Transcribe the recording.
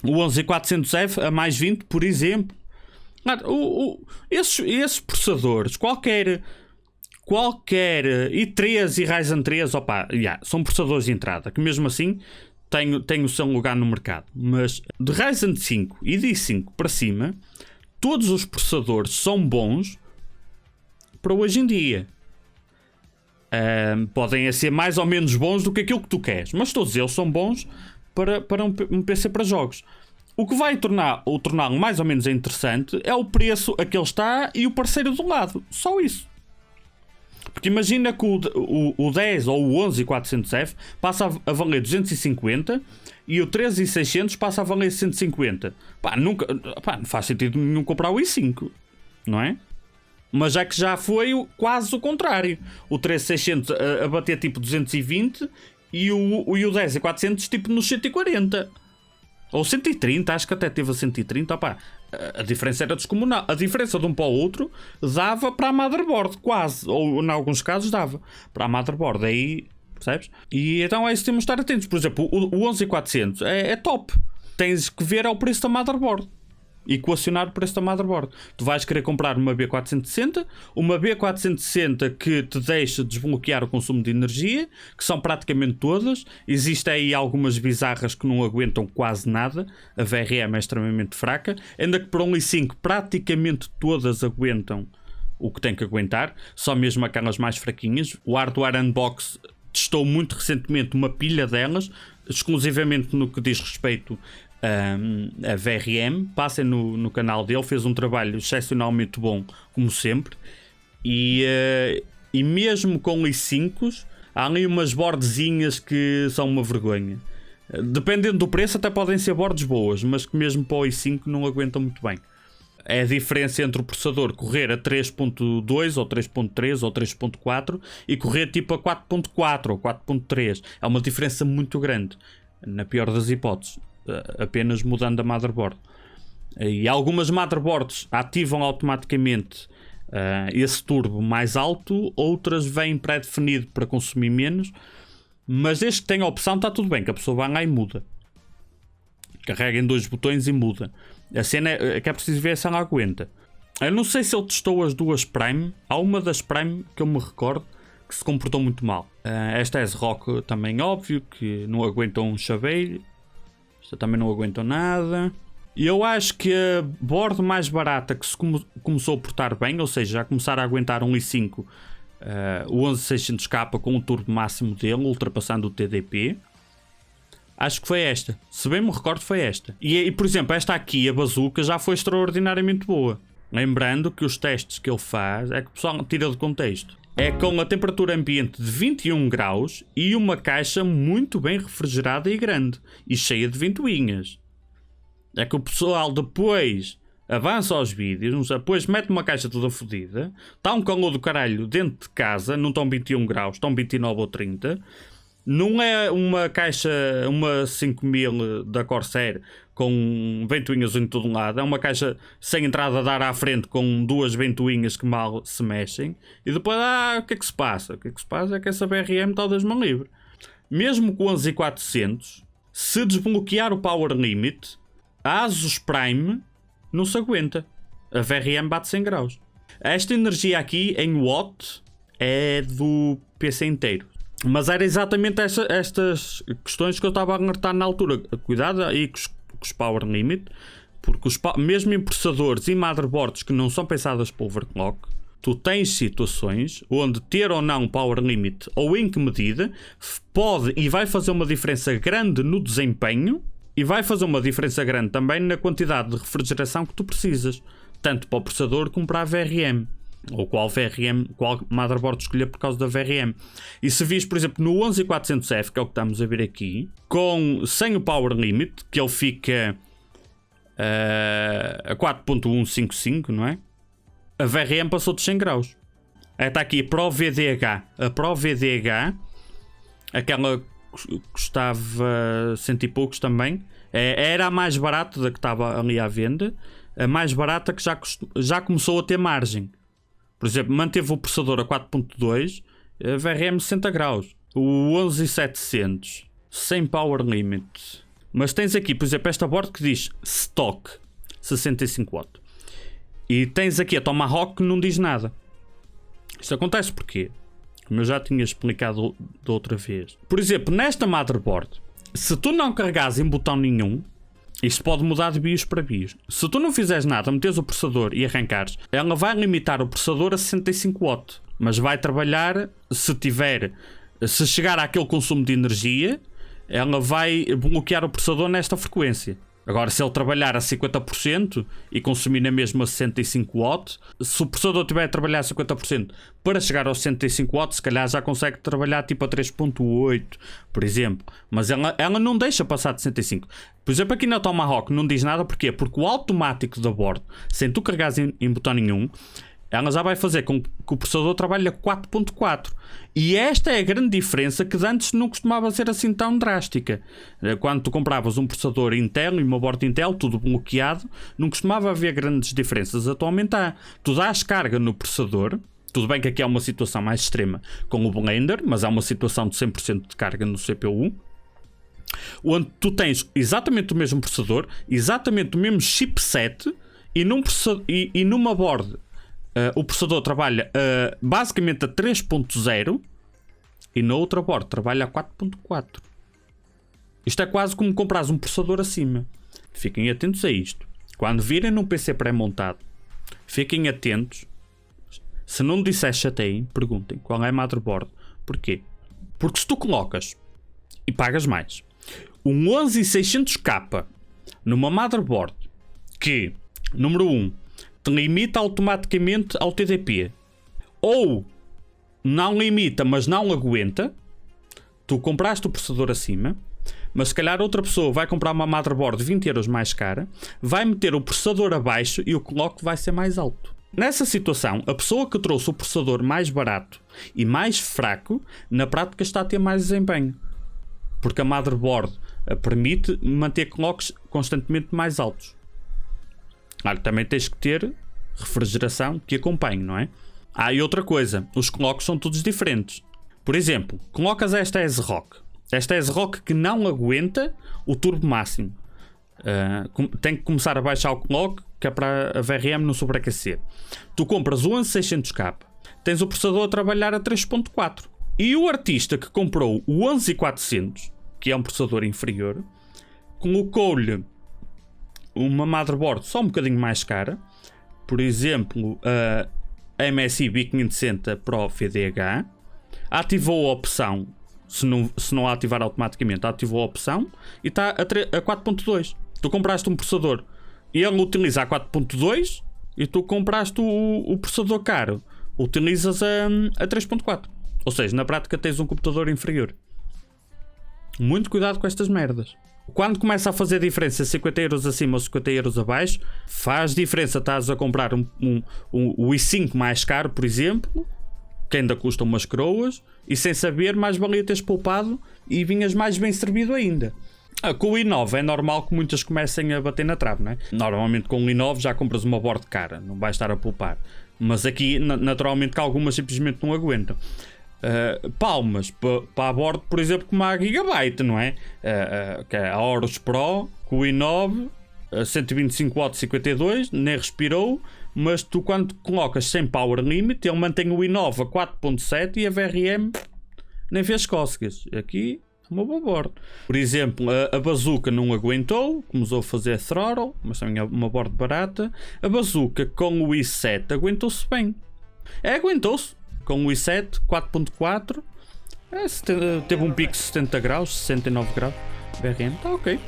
O 11400F a mais 20, por exemplo. Esses processadores, qualquer i3 e Ryzen 3, são processadores de entrada, que mesmo assim têm o seu lugar no mercado. Mas de Ryzen 5 e de i5 para cima, todos os processadores são bons para hoje em dia. Podem ser mais ou menos bons do que aquilo que tu queres, mas todos eles são bons para um PC para jogos. O que vai torná-lo mais ou menos interessante é o preço a que ele está e o parceiro do lado. Só isso. Porque imagina que o 10 ou o 11400F passa a valer 250 e o 13600 passa a valer 150. Não faz sentido nenhum comprar o i5, não é? Mas é que já foi quase o contrário. O 13600 a bater tipo 220 e o 10 e 400 tipo nos 140. Ou 130, acho que até teve a 130. A diferença era descomunal. A diferença de um para o outro dava para a motherboard, quase. Ou em alguns casos dava para a motherboard. Aí, percebes? E então é isso que temos de estar atentos. Por exemplo, o 11400 é top. Tens que ver ao preço da motherboard. Equacionar o preço da motherboard. Tu vais querer comprar uma B460, uma B460 que te deixa desbloquear o consumo de energia, que são praticamente todas. Existem aí algumas bizarras que não aguentam quase nada. A VRM é extremamente fraca, ainda que para um i5 praticamente todas aguentam o que tem que aguentar, só mesmo aquelas mais fraquinhas. O Hardware Unbox testou muito recentemente uma pilha delas, exclusivamente no que diz respeito a VRM. Passem no canal dele, fez um trabalho excepcionalmente bom, como sempre. E mesmo com i5s, há ali umas bordezinhas que são uma vergonha. Dependendo do preço, até podem ser bordes boas, mas que mesmo para o i5 não aguentam muito bem. É a diferença entre o processador correr a 3.2 ou 3.3 ou 3.4 e correr tipo a 4.4 ou 4.3. É uma diferença muito grande, na pior das hipóteses, apenas mudando a motherboard. E algumas motherboards ativam automaticamente esse turbo mais alto, outras vêm pré-definido para consumir menos, mas desde que tenha a opção está tudo bem, que a pessoa vai lá e muda. Carrega em 2 botões e muda. A cena é que é preciso ver se ela aguenta. Eu não sei se ele testou as duas Prime. Há uma das Prime que eu me recordo que se comportou muito mal. Esta S-Rock também, óbvio, que não aguentam um chaveiro. Esta também não aguentam nada. E eu acho que a board mais barata que se começou a portar bem, ou seja, já começar a aguentar um i5, o 11600K com o turbo máximo dele, ultrapassando o TDP, acho que foi esta. Se bem me recordo, foi esta. E por exemplo, esta aqui, a Bazooka, já foi extraordinariamente boa. Lembrando que os testes que ele faz é que o pessoal tira de contexto. É com a temperatura ambiente de 21 graus e uma caixa muito bem refrigerada e grande. E cheia de ventoinhas. É que o pessoal depois avança aos vídeos, depois mete uma caixa toda fodida, está um calor do caralho dentro de casa, não estão 21 graus, estão 29 ou 30. Não é uma caixa, uma 5000 da Corsair com ventoinhas em todo lado. É uma caixa sem entrada a dar à frente com 2 ventoinhas que mal se mexem. E depois, o que é que se passa? O que é que se passa é que essa VRM está ao Deus me livre. Mesmo com 11400, se desbloquear o Power Limit, a Asus Prime não se aguenta. A VRM bate 100 graus. Esta energia aqui, em watt, é do PC inteiro. Mas era exatamente estas questões que eu estava a alertar na altura. Cuidado aí com os Power Limit, porque mesmo em processadores e motherboards que não são pensadas para overclock, tu tens situações onde ter ou não Power Limit, ou em que medida, pode e vai fazer uma diferença grande no desempenho e vai fazer uma diferença grande também na quantidade de refrigeração que tu precisas, tanto para o processador como para a VRM. Ou qual motherboard escolher por causa da VRM. E se vis, por exemplo, no 11400F, que é o que estamos a ver aqui, sem o Power Limit, que ele fica a 4.155, não é? A VRM passou de 100 graus. Está aqui a Pro VDH. A Pro VDH, aquela que custava 100 e poucos também, era a mais barata da que estava ali à venda. A mais barata que já começou a ter margem. Por exemplo, manteve o processador a 4.2, a VRM 60 graus. O 11700, sem Power Limit, Mas tens aqui, por exemplo, esta board que diz Stock 65W. E tens aqui a Tomahawk que não diz nada. Isto acontece porquê? Como eu já tinha explicado da outra vez. Por exemplo, nesta motherboard, se tu não carregares em botão nenhum, isto pode mudar de BIOS para BIOS. Se tu não fizeres nada, meteres o processador e arrancares, ela vai limitar o processador a 65W. Mas vai trabalhar, se chegar àquele consumo de energia, ela vai bloquear o processador nesta frequência. Agora, se ele trabalhar a 50% e consumir na mesma 65W, se o processador estiver a trabalhar a 50% para chegar aos 65W, se calhar já consegue trabalhar tipo a 3.8, por exemplo. Mas ela não deixa passar de 65. Por exemplo, aqui na Tomahawk não diz nada. Porquê? Porque o automático da board, sem tu carregares em botão nenhum, ela já vai fazer com que o processador trabalhe a 4.4. E esta é a grande diferença, que antes não costumava ser assim tão drástica. Quando tu compravas um processador Intel e uma board Intel, tudo bloqueado, não costumava haver grandes diferenças. Atualmente há. Tu dás carga no processador. Tudo bem que aqui é uma situação mais extrema com o Blender, mas há uma situação de 100% de carga no CPU, onde tu tens exatamente o mesmo processador, exatamente o mesmo chipset, e numa board o processador trabalha basicamente a 3.0 e na outra board trabalha a 4.4. Isto é quase como comprares um processador acima. Fiquem atentos a isto. Quando virem num PC pré-montado, fiquem atentos. Se não disser chateiem, perguntem qual é a motherboard. Porquê? Porque se tu colocas e pagas mais um 11600K numa motherboard que, número 1, te limita automaticamente ao TDP, ou não limita, mas não aguenta, tu compraste o processador acima, mas se calhar outra pessoa vai comprar uma motherboard 20 euros mais cara, vai meter o processador abaixo e o clock vai ser mais alto. Nessa situação, a pessoa que trouxe o processador mais barato e mais fraco, na prática está a ter mais desempenho, porque a motherboard permite manter clocks constantemente mais altos. Claro, também tens que ter refrigeração que acompanhe, não é? E outra coisa, os clocks são todos diferentes. Por exemplo, colocas esta S-Rock. Esta S-Rock que não aguenta o turbo máximo. Tem que começar a baixar o clock, que é para a VRM não sobreaquecer. Tu compras o 11600K, tens o processador a trabalhar a 3.4. E o artista que comprou o 11400, que é um processador inferior, colocou-lhe uma motherboard só um bocadinho mais cara, por exemplo a MSI B560 Pro VDH, ativou a opção, se não a ativar automaticamente, ativou a opção e está a 4.2. Tu compraste um processador e ele utiliza a 4.2 e tu compraste o processador caro, utilizas a 3.4. Ou seja, na prática tens um computador inferior. Muito cuidado com estas merdas. Quando começa a fazer diferença 50 euros acima ou 50 euros abaixo, faz diferença. Estás a comprar o i5 mais caro, por exemplo, que ainda custa umas coroas, e sem saber, mais valia teres poupado e vinhas mais bem servido ainda. Com o i9 é normal que muitas comecem a bater na trave, não é? Normalmente com o i9 já compras uma board cara, não vais estar a poupar. Mas aqui, naturalmente, que algumas simplesmente não aguentam. Palmas para a board, por exemplo, como a Gigabyte, não é? Que é a Aorus Pro, com o i9 125W 52, nem respirou, mas tu quando colocas sem power limit, ele mantém o i9 a 4.7 e a VRM nem fez cócegas. Aqui é uma boa board. Por exemplo, a Bazooka não aguentou, começou a fazer throttle, mas também é uma board barata. A Bazooka com o i7 aguentou-se bem. Aguentou-se. Com o i7 4.4, teve um pico de 70 graus, 69 graus, VRM, está ok.